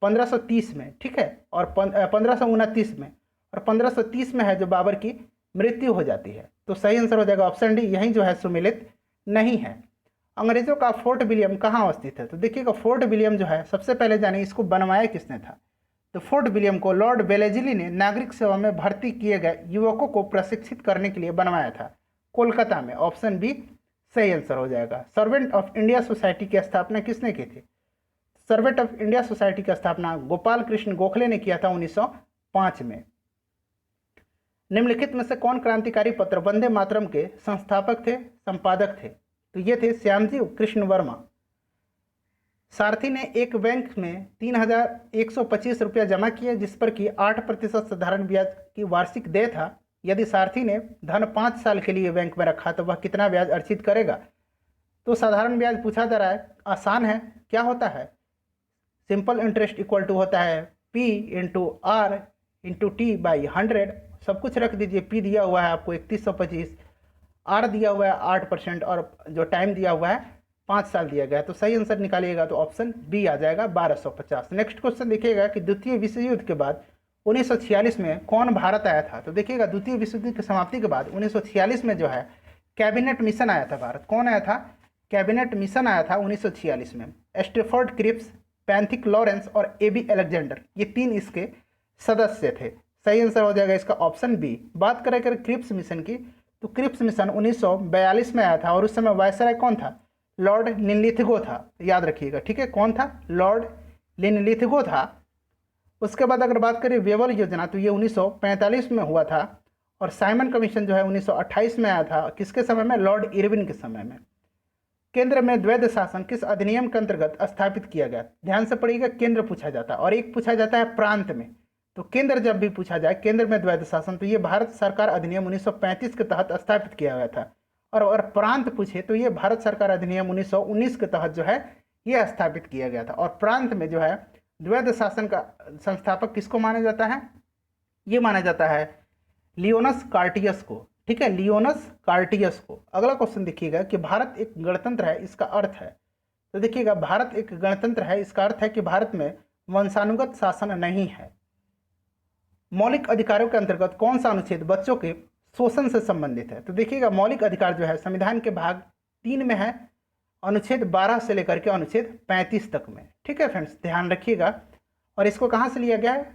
1530 में, ठीक है, और 1529 में और 1530 में है जो बाबर की मृत्यु हो जाती है। तो सही आंसर हो जाएगा ऑप्शन डी, यही जो है सुमेलित नहीं है। अंग्रेजों का फोर्ट विलियम कहाँ अवस्थित है? तो देखिएगा फोर्ट विलियम जो है सबसे पहले जानिए इसको बनवाया किसने था? तो फोर्ट विलियम को लॉर्ड वेलेस्ली ने नागरिक सेवा में भर्ती किए गए युवकों को प्रशिक्षित करने के लिए बनवाया था, कोलकाता में। ऑप्शन बी सही आंसर हो जाएगा। सर्वेंट ऑफ इंडिया सोसाइटी की स्थापना किसने की थी? सर्वेंट ऑफ इंडिया सोसाइटी की स्थापना गोपाल कृष्ण गोखले ने किया था 1905 में। निम्नलिखित में से कौन क्रांतिकारी पत्र वंदे मातरम के संस्थापक थे, संपादक थे? तो ये थे श्यामजी कृष्ण वर्मा। सारथी ने एक बैंक में 3125 रुपया जमा किए जिस पर कि 8% साधारण ब्याज की वार्षिक देय था। यदि सारथी ने धन 5 साल के लिए बैंक में रखा तो वह कितना ब्याज अर्जित करेगा? तो साधारण ब्याज पूछा जा रहा है, आसान है। क्या होता है? सिंपल इंटरेस्ट इक्वल टू होता है P into R into T by 100। सब कुछ रख दीजिए। P दिया हुआ है आपको 3125, R दिया हुआ है 8% और जो टाइम दिया हुआ है 5 साल दिया गया है। तो सही आंसर निकालिएगा तो ऑप्शन बी आ जाएगा 1250। नेक्स्ट क्वेश्चन देखिएगा कि द्वितीय विश्व युद्ध के बाद 1946 में कौन भारत आया था? तो देखिएगा द्वितीय विश्व युद्ध की समाप्ति के बाद 1946 में जो है कैबिनेट मिशन आया था भारत। कौन आया था? कैबिनेट मिशन आया था 1946 में। स्टेफोर्ड क्रिप्स, पैंथिक लॉरेंस और AB अलेक्जेंडर, ये 3 इसके सदस्य थे। सही आंसर हो जाएगा इसका ऑप्शन बी। बात करें अगर क्रिप्स मिशन की, तो क्रिप्स मिशन 1942 में आया था और उस समय वायसराय कौन था? लॉर्ड लिनलिथगो था, याद रखिएगा, ठीक है। कौन था? लॉर्ड लिनलिथगो था। उसके बाद अगर बात करें वेवल योजना तो ये 1945 में हुआ था और साइमन कमीशन जो है 1928 में आया था। किसके समय में? लॉर्ड इरविन के समय में। केंद्र में द्वैध शासन किस अधिनियम के अंतर्गत स्थापित किया गया? ध्यान से पढ़िएगा, केंद्र पूछा जाता है और एक पूछा जाता है प्रांत में। तो केंद्र जब भी पूछा जाए केंद्र में द्वैध शासन तो ये भारत सरकार अधिनियम 1935 के तहत स्थापित किया गया था। और अगर प्रांत पूछे तो ये भारत सरकार अधिनियम 1919 के तहत जो है ये स्थापित किया गया था। और प्रांत में जो है द्वैध शासन का संस्थापक किसको माना जाता है? ये माना जाता है लियोनस कार्टियस को। ठीक है, लियोनस कार्टियस को। अगला क्वेश्चन देखिएगा कि भारत एक गणतंत्र है, इसका अर्थ है। तो देखिएगा भारत एक गणतंत्र है, इसका अर्थ है कि भारत में वंशानुगत शासन नहीं है। मौलिक अधिकारों के अंतर्गत कौन सा अनुच्छेद बच्चों के शोषण से संबंधित है? तो देखिएगा मौलिक अधिकार जो है संविधान के भाग 3 में है, अनुच्छेद 12 से लेकर के अनुच्छेद 35 तक में। ठीक है फ्रेंड्स, ध्यान रखिएगा। और इसको कहाँ से लिया गया है?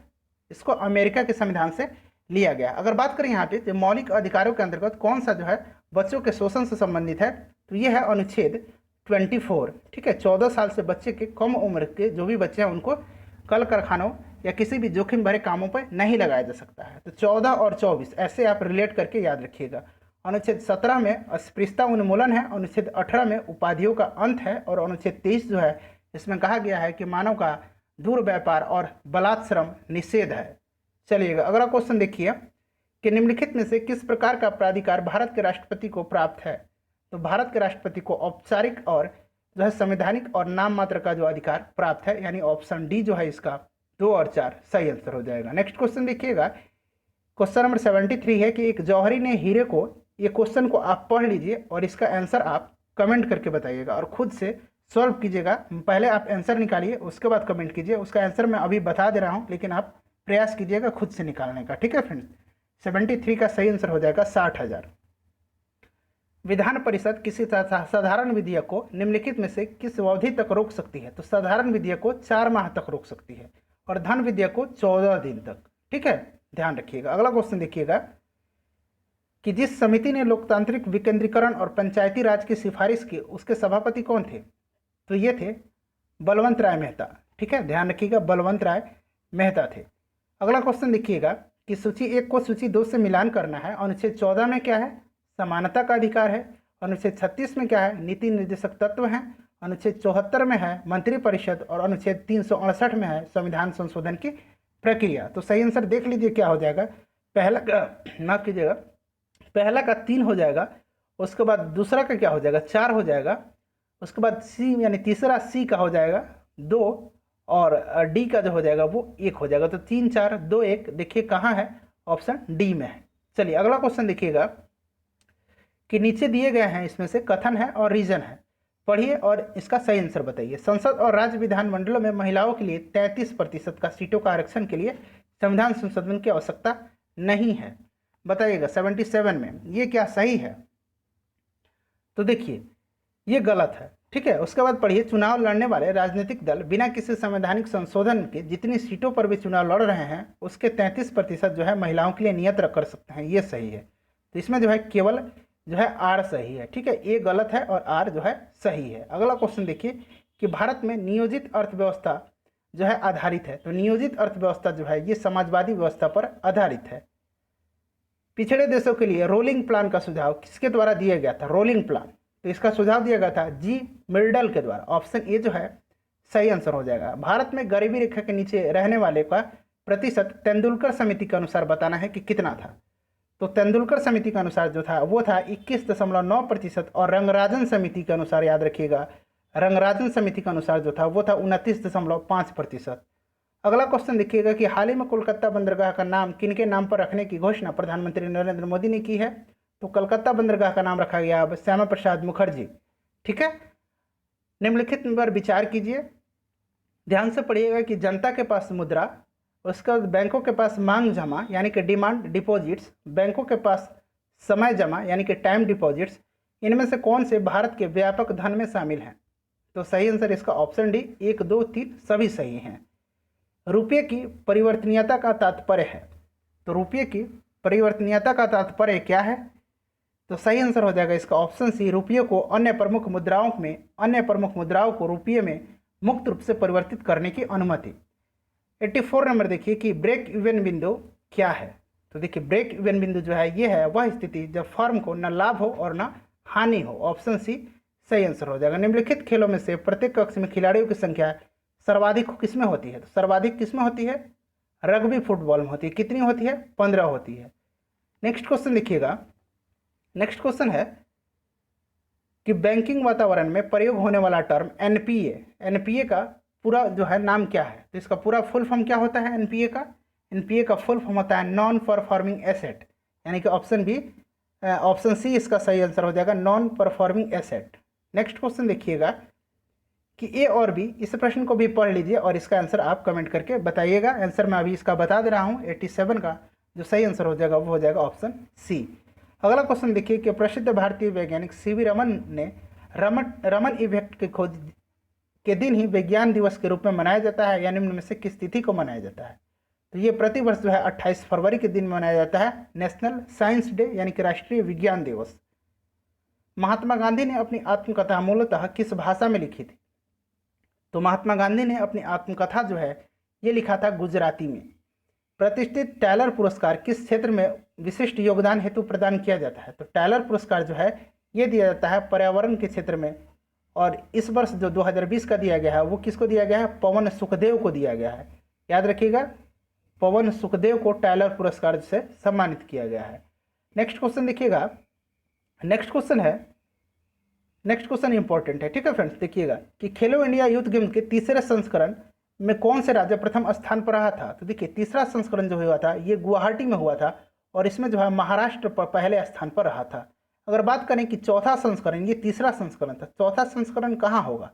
इसको अमेरिका के संविधान से लिया गया। अगर बात करें यहाँ पे तो मौलिक अधिकारों के अंतर्गत कौन सा जो है बच्चों के शोषण से संबंधित है, तो ये है अनुच्छेद 24। ठीक है, 14 साल से बच्चे के कम उम्र के जो भी बच्चे हैं उनको कल कारखानों या किसी भी जोखिम भरे कामों पर नहीं लगाया जा सकता है। तो 14 और 24 ऐसे आप रिलेट करके याद रखिएगा। अनुच्छेद 17 में अस्पृश्यता उन्मूलन है, अनुच्छेद 18 में उपाधियों का अंत है, और अनुच्छेद 23 जो है इसमें कहा गया है कि मानव का दुर्व्यापार और बलात्श्रम निषेध है। चलिएगा अगला क्वेश्चन देखिए कि निम्नलिखित में से किस प्रकार का प्राधिकार भारत के राष्ट्रपति को प्राप्त है? तो भारत के राष्ट्रपति को औपचारिक और जो है संवैधानिक और नाम मात्र का जो अधिकार प्राप्त है, यानी ऑप्शन डी जो है इसका 2 और 4 सही आंसर हो जाएगा। नेक्स्ट क्वेश्चन देखिएगा, क्वेश्चन नंबर 73 है कि एक जौहरी ने हीरे को, ये क्वेश्चन को आप पढ़ लीजिए और इसका आंसर आप कमेंट करके बताइएगा और खुद से सॉल्व कीजिएगा। पहले आप आंसर निकालिए, उसके बाद कमेंट कीजिए। उसका आंसर मैं अभी बता दे रहा हूँ, लेकिन आप प्रयास कीजिएगा खुद से निकालने का। ठीक है फ्रेंड्स, 73 का सही आंसर हो जाएगा 60,000। विधान परिषद किसी साधारण विधेयक को निम्नलिखित में से किस अवधि तक रोक सकती है? तो साधारण विधेयक को 4 माह तक रोक सकती है और धन विधेयक को 14 दिन तक। ठीक है, ध्यान रखिएगा। अगला क्वेश्चन देखिएगा कि जिस समिति ने लोकतांत्रिक विकेंद्रीकरण और पंचायती राज की सिफारिश की, उसके सभापति कौन थे? तो ये थे बलवंत राय मेहता। ठीक है, ध्यान रखिएगा, बलवंत राय मेहता थे। अगला क्वेश्चन देखिएगा कि सूची 1 को सूची 2 से मिलान करना है। अनुच्छेद 14 में क्या है? समानता का अधिकार है। अनुच्छेद 36 में क्या है? नीति निर्देशक तत्व हैं। अनुच्छेद 74 में है मंत्रिपरिषद और अनुच्छेद 368 में है संविधान संशोधन की प्रक्रिया। तो सही आंसर देख लीजिए क्या हो जाएगा। पहला का माफ कीजिएगा, पहला का 3 हो जाएगा, उसके बाद दूसरा का क्या हो जाएगा? 4 हो जाएगा, उसके बाद सी यानी तीसरा सी का हो जाएगा 2 और डी का जो हो जाएगा वो 1 हो जाएगा। तो 3 4 2 1 देखिए कहाँ है? ऑप्शन डी में है। चलिए अगला क्वेश्चन देखिएगा कि नीचे दिए गए हैं इसमें से कथन है और रीजन है, पढ़िए और इसका सही आंसर बताइए। संसद और राज्य विधानमंडलों में महिलाओं के लिए 33% का सीटों का आरक्षण के लिए संविधान संशोधन की आवश्यकता नहीं है। बताइएगा 77 में ये क्या सही है? तो देखिए ये गलत है। ठीक है, उसके बाद पढ़िए, चुनाव लड़ने वाले राजनीतिक दल बिना किसी संवैधानिक संशोधन के जितनी सीटों पर भी चुनाव लड़ रहे हैं उसके 33% जो है महिलाओं के लिए नियत कर सकते हैं। ये सही है। तो इसमें जो है केवल जो है आर सही है। ठीक है, ए गलत है और आर जो है सही है। अगला क्वेश्चन देखिए कि भारत में नियोजित अर्थव्यवस्था जो है आधारित है। तो नियोजित अर्थव्यवस्था जो है ये समाजवादी व्यवस्था पर आधारित है। पिछड़े देशों के लिए रोलिंग प्लान का सुझाव किसके द्वारा दिया गया था? रोलिंग प्लान, तो इसका सुझाव दिया गया था जी मिर्डल के द्वारा। ऑप्शन ए जो है सही आंसर हो जाएगा। भारत में गरीबी रेखा के नीचे रहने वाले का प्रतिशत तेंदुलकर समिति के अनुसार बताना है कि कितना था। तो तेंदुलकर समिति के अनुसार जो था वो था 21.9% और रंगराजन समिति के अनुसार याद रखिएगा, रंगराजन समिति के अनुसार जो था वो था 29.5%। अगला क्वेश्चन देखिएगा कि हाल ही में कोलकाता बंदरगाह का नाम किनके नाम पर रखने की घोषणा प्रधानमंत्री नरेंद्र मोदी ने की है? तो कोलकाता बंदरगाह का नाम रखा गया अब श्यामा प्रसाद मुखर्जी। ठीक है, निम्नलिखित पर विचार कीजिए, ध्यान से पढ़िएगा कि जनता के पास मुद्रा, उसके बाद बैंकों के पास मांग जमा यानी कि डिमांड डिपॉजिट्स, बैंकों के पास समय जमा यानी कि टाइम डिपॉजिट्स, इनमें से कौन से भारत के व्यापक धन में शामिल हैं? तो सही आंसर इसका ऑप्शन डी 1 2 3 सभी सही हैं। रुपये की परिवर्तनीयता का तात्पर्य है। तो रुपये की परिवर्तनीयता का तात्पर्य क्या है? तो सही आंसर हो जाएगा इसका ऑप्शन सी, रुपये को अन्य प्रमुख मुद्राओं को रुपये में मुक्त रूप से परिवर्तित करने की अनुमति। 84 नंबर देखिए कि ब्रेक इवन बिंदु क्या है? तो देखिए ब्रेक इवन बिंदु जो है ये है वह स्थिति जब फर्म को न लाभ हो और न हानि हो। ऑप्शन सी सही आंसर हो जाएगा। निम्नलिखित खेलों में से प्रत्येक कक्ष में खिलाड़ियों की संख्या सर्वाधिक किसमें होती है? तो सर्वाधिक किसमें होती है? रग्बी फुटबॉल में होती है। कितनी होती है? 15 होती है। नेक्स्ट क्वेश्चन देखिएगा, नेक्स्ट क्वेश्चन है कि बैंकिंग वातावरण में प्रयोग होने वाला टर्म एनपीए का पूरा जो है नाम क्या है? तो इसका पूरा फुल फॉर्म क्या होता है एनपीए का? एनपीए का फुल फॉर्म होता है नॉन परफॉर्मिंग एसेट, यानी कि ऑप्शन बी ऑप्शन सी इसका सही आंसर हो जाएगा, non performing asset. Next question देखिएगा कि ए और बी, इस प्रश्न को भी पढ़ लीजिए और इसका आंसर आप कमेंट करके बताइएगा। आंसर मैं अभी इसका बता दे रहा हूँ, 87 का जो सही आंसर हो जाएगा वो हो जाएगा ऑप्शन सी। अगला क्वेश्चन देखिए कि प्रसिद्ध भारतीय वैज्ञानिक सीवी रमन ने रमन इफेक्ट की खोज के दिन ही विज्ञान दिवस के रूप में मनाया जाता है, या निम्न में से किस तिथि को मनाया जाता है? तो ये प्रतिवर्ष जो है 28 फरवरी के दिन मनाया जाता है, नेशनल साइंस डे यानी कि राष्ट्रीय विज्ञान दिवस। महात्मा गांधी ने अपनी आत्मकथा मूलतः किस भाषा में लिखी थी? तो महात्मा गांधी ने अपनी आत्मकथा जो है ये लिखा था गुजराती में। प्रतिष्ठित टैलर पुरस्कार किस क्षेत्र में विशिष्ट योगदान हेतु प्रदान किया जाता है? तो टैलर पुरस्कार जो है ये दिया जाता है पर्यावरण के क्षेत्र में, और इस वर्ष जो 2020 का दिया गया है वो किसको दिया गया है? पवन सुखदेव को दिया गया है। याद रखिएगा, पवन सुखदेव को टैलर पुरस्कार से सम्मानित किया गया है। नेक्स्ट क्वेश्चन देखिएगा, नेक्स्ट क्वेश्चन इंपॉर्टेंट है, ठीक है फ्रेंड्स। देखिएगा कि खेलो इंडिया यूथ गेम्स के तीसरे संस्करण में कौन से राज्य प्रथम स्थान पर रहा था? तो देखिए तीसरा संस्करण जो हुआ था ये गुवाहाटी में हुआ था, और इसमें जो है महाराष्ट्र पर पहले स्थान पर रहा था। अगर बात करें कि चौथा संस्करण, ये तीसरा संस्करण था, चौथा संस्करण कहाँ होगा?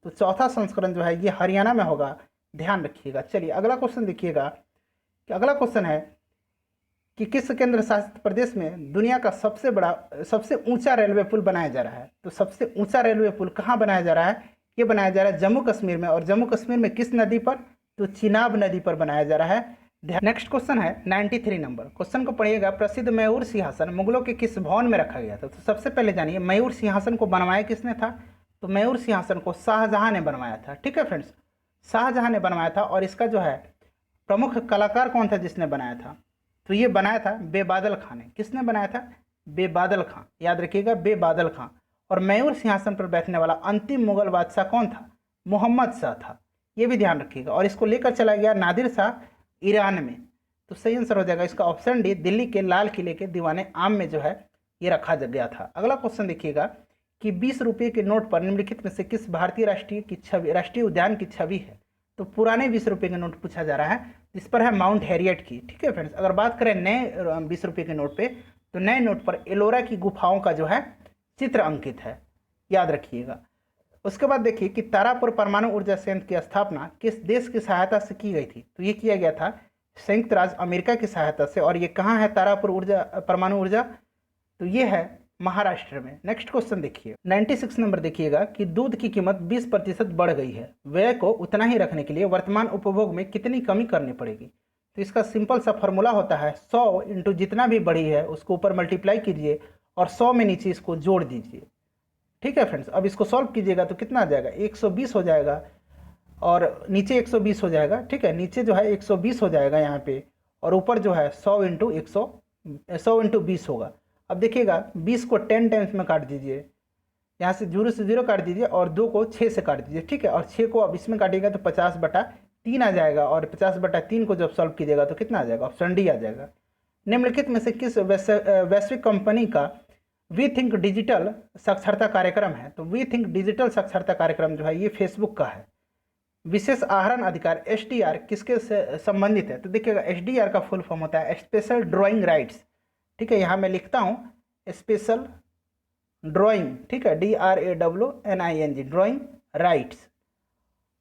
तो चौथा संस्करण जो है ये हरियाणा में होगा, ध्यान रखिएगा। चलिए अगला क्वेश्चन देखिएगा कि अगला क्वेश्चन है कि किस केंद्र शासित प्रदेश में दुनिया का सबसे ऊंचा रेलवे पुल बनाया जा रहा है? तो सबसे ऊंचा रेलवे पुल कहाँ बनाया जा रहा है? ये बनाया जा रहा है जम्मू कश्मीर में, और जम्मू कश्मीर में किस नदी पर? तो चिनाब नदी पर बनाया जा रहा है। नेक्स्ट क्वेश्चन है 93 नंबर, क्वेश्चन को पढ़िएगा। प्रसिद्ध मयूर सिंहासन मुगलों के किस भवन में रखा गया था? तो सबसे पहले जानिए मयूर सिंहासन को बनवाया किसने था? तो मयूर सिंहासन को शाहजहां ने बनवाया था, ठीक है फ्रेंड्स, शाहजहां ने बनवाया था। और इसका जो है प्रमुख कलाकार कौन था जिसने बनाया था? तो ये बनाया था बेबादल खां ने। किसने बनाया था? बेबादल खां, याद रखिएगा बेबादल खां। और मयूर सिंहासन पर बैठने वाला अंतिम मुगल बादशाह कौन था? मोहम्मद शाह था, ये भी ध्यान रखिएगा। और इसको लेकर चला गया नादिर शाह ईरान में। तो सही आंसर हो जाएगा इसका ऑप्शन डी, दिल्ली के लाल किले के दीवाने आम में जो है ये रखा गया था। अगला क्वेश्चन देखिएगा कि 20 रुपये के नोट पर निम्नलिखित में से किस भारतीय राष्ट्रीय उद्यान की छवि है? तो पुराने 20 रुपये के नोट पूछा जा रहा है, इस पर है माउंट हैरियट की, ठीक है फ्रेंड्स। अगर बात करें नए 20 रुपये के नोट पे, तो नए नोट पर एलोरा की गुफाओं का जो है चित्र अंकित है, याद रखिएगा। उसके बाद देखिए कि तारापुर परमाणु ऊर्जा संयंत्र की स्थापना किस देश की सहायता से की गई थी? तो ये किया गया था संयुक्त राज्य अमेरिका की सहायता से। और ये कहाँ है तारापुर परमाणु ऊर्जा? तो ये है महाराष्ट्र में। नेक्स्ट क्वेश्चन देखिए 96 नंबर देखिएगा कि दूध की कीमत 20% बढ़ गई है, व्यय को उतना ही रखने के लिए वर्तमान उपभोग में कितनी कमी करनी पड़ेगी? तो इसका सिंपल सा फॉर्मूला होता है 100 इंटू जितना भी बढ़ी है उसको ऊपर मल्टीप्लाई कीजिए और 100 में नीचे इसको जोड़ दीजिए, ठीक है फ्रेंड्स। अब इसको सॉल्व कीजिएगा तो कितना आ जाएगा? 120 हो जाएगा, और नीचे 120 हो जाएगा, ठीक है। नीचे जो है 120 हो जाएगा यहाँ पे, और ऊपर जो है 100 इंटू 20 होगा। अब देखिएगा 20 को 10 टाइम्स में काट दीजिए, यहाँ से 0 से 0 काट दीजिए, और 2 को 6 से काट दीजिए, ठीक है। और 6 को अब इसमें काटिएगा तो 50/3 आ जाएगा, और 50/3 को जब सॉल्व कीजिएगा तो कितना आ जाएगा? ऑप्शन डी आ जाएगा। निम्नलिखित में से किस वैश्विक कंपनी का वी थिंक डिजिटल साक्षरता कार्यक्रम है? तो वी थिंक डिजिटल साक्षरता कार्यक्रम जो है ये फेसबुक का है। विशेष आहरण अधिकार SDR किसके से संबंधित है? तो देखिएगा SDR का फुल फॉर्म होता है स्पेशल ड्राइंग राइट्स, ठीक है। यहाँ मैं लिखता हूँ स्पेशल ड्राइंग, ठीक है, DRAWNING, ड्राइंग राइट्स।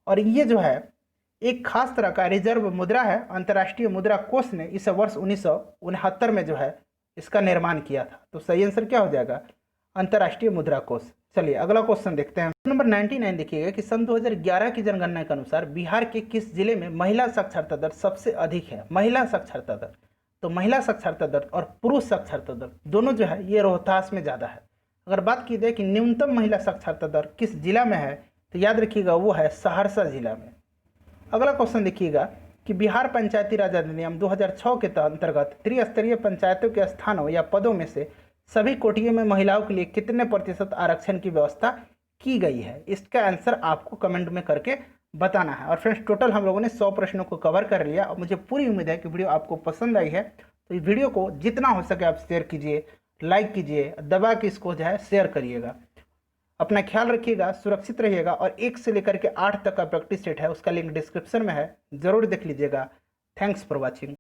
और ये जो है एक खास तरह का रिजर्व मुद्रा है। अंतर्राष्ट्रीय मुद्रा कोष ने इस वर्ष 1969 में जो है इसका निर्माण किया था। तो सही आंसर क्या हो जाएगा? अंतर्राष्ट्रीय मुद्रा कोष। चलिए अगला क्वेश्चन देखते हैं। नंबर 99 देखिएगा कि सन 2011 की जनगणना के अनुसार बिहार के किस जिले में महिला साक्षरता दर सबसे अधिक है? महिला साक्षरता दर, तो महिला साक्षरता दर और पुरुष साक्षरता दर दोनों जो है ये रोहतास में ज़्यादा है। अगर बात की जाए कि न्यूनतम महिला साक्षरता दर किस जिला में है, तो याद रखिएगा वो है सहरसा जिला में। अगला क्वेश्चन देखिएगा कि बिहार पंचायती राज अधिनियम 2006 के अंतर्गत त्रिस्तरीय पंचायतों के स्थानों या पदों में से सभी कोटियों में महिलाओं के लिए कितने प्रतिशत आरक्षण की व्यवस्था की गई है? इसका आंसर आपको कमेंट में करके बताना है। और फ्रेंड्स टोटल हम लोगों ने 100 प्रश्नों को कवर कर लिया, और मुझे पूरी उम्मीद है कि वीडियो आपको पसंद आई है। तो इस वीडियो को जितना हो सके आप शेयर कीजिए, लाइक कीजिए, दबा के इसको जो है शेयर करिएगा। अपना ख्याल रखिएगा, सुरक्षित रहिएगा, और 1 से लेकर के 8 तक का प्रैक्टिस सेट है उसका लिंक डिस्क्रिप्शन में है, ज़रूर देख लीजिएगा। Thanks for watching.